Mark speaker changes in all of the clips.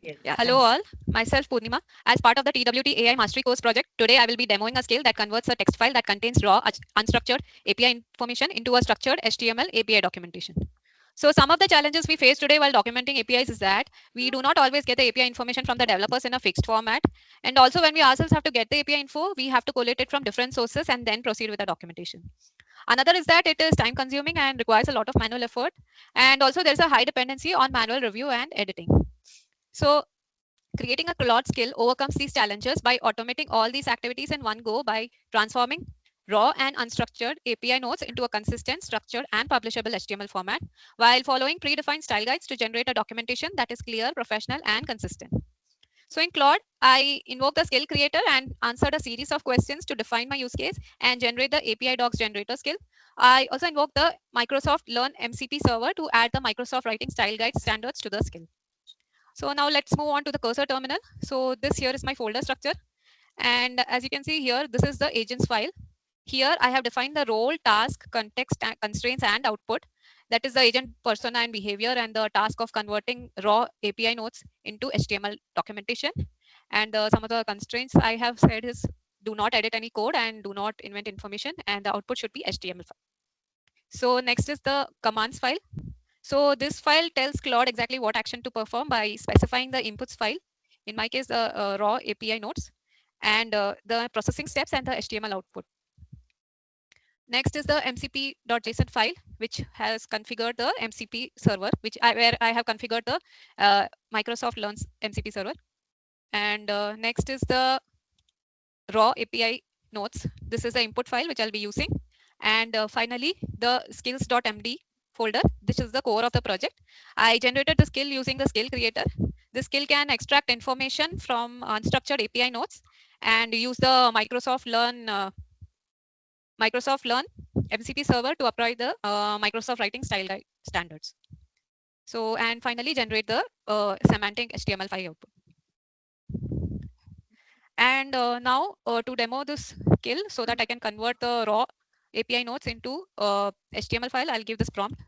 Speaker 1: Yeah, hello all. Myself Purnima. As part of the TWT AI Mastery Course project, today I will be demoing a skill that converts a text file that contains raw, unstructured API information into a structured HTML API documentation. So some of the challenges we face today while documenting APIs is that we do not always get the API information from the developers in a fixed format. And also when we ourselves have to get the API info, we have to collate it from different sources and then proceed with the documentation. Another is that it is time consuming and requires a lot of manual effort. And also there's a high dependency on manual review and editing. So creating a Claude skill overcomes these challenges by automating all these activities in one go by transforming raw and unstructured API nodes into a consistent, structured, and publishable HTML format while following predefined style guides to generate a documentation that is clear, professional, and consistent. So in Claude, I invoke the skill creator and answered a series of questions to define my use case and generate the API docs generator skill. I also invoke the Microsoft Learn MCP server to add the Microsoft Writing Style Guide standards to the skill. So now let's move on to the cursor terminal. So this here is my folder structure. And as you can see here, this is the agents file. Here I have defined the role, task, context, constraints, and output. That is the agent persona and behavior and the task of converting raw API nodes into HTML documentation. And some of the constraints I have said is do not edit any code and do not invent information. And the output should be HTML file. So next is the commands file. So this file tells Claude exactly what action to perform by specifying the inputs file, in my case, the raw API nodes, and the processing steps and the HTML output. Next is the mcp.json file, which has configured the MCP server, where I have configured the Microsoft Learns MCP server. And next is the raw API nodes. This is the input file, which I'll be using. And finally, the skills.md folder. This is the core of the project. I generated the skill using the skill creator. The skill can extract information from unstructured API nodes and use the Microsoft Learn MCP server to apply the Microsoft Writing Style Guide standards. So, and finally generate the semantic HTML5 output. And now to demo this skill so that I can convert the raw API nodes into HTML file, I'll give this prompt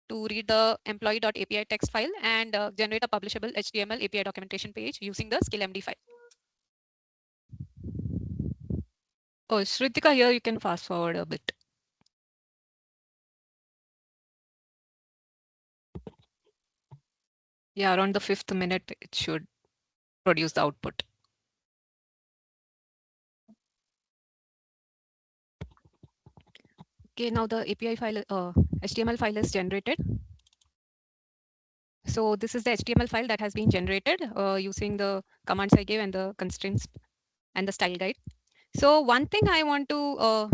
Speaker 1: to read the employee.api text file and generate a publishable HTML API documentation page using the skill MD file. Oh, Shritika, here you can fast forward a bit. Yeah, around the 5th minute, it should produce the output. Okay, now the API file, HTML file is generated. So this is the HTML file that has been generated using the commands I gave and the constraints and the style guide. So one thing I want to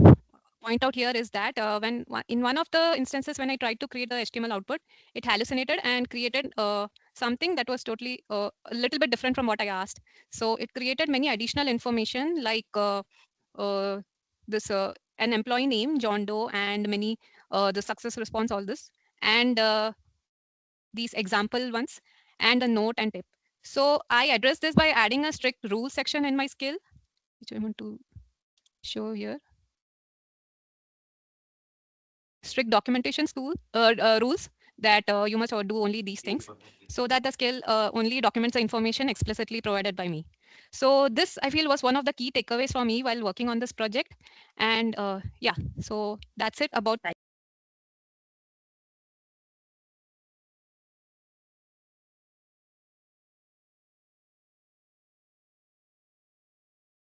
Speaker 1: point out here is that when in one of the instances when I tried to create the HTML output, it hallucinated and created something that was totally a little bit different from what I asked. So it created many additional information like this an employee name, John Doe, and many the success response, all this, and these example ones, and a note and tip. So I address this by adding a strict rule section in my skill, which I want to show here. Strict documentation rules that you must do only these things so that the skill only documents the information explicitly provided by me. So this I feel was one of the key takeaways for me while working on this project. And yeah, so that's it about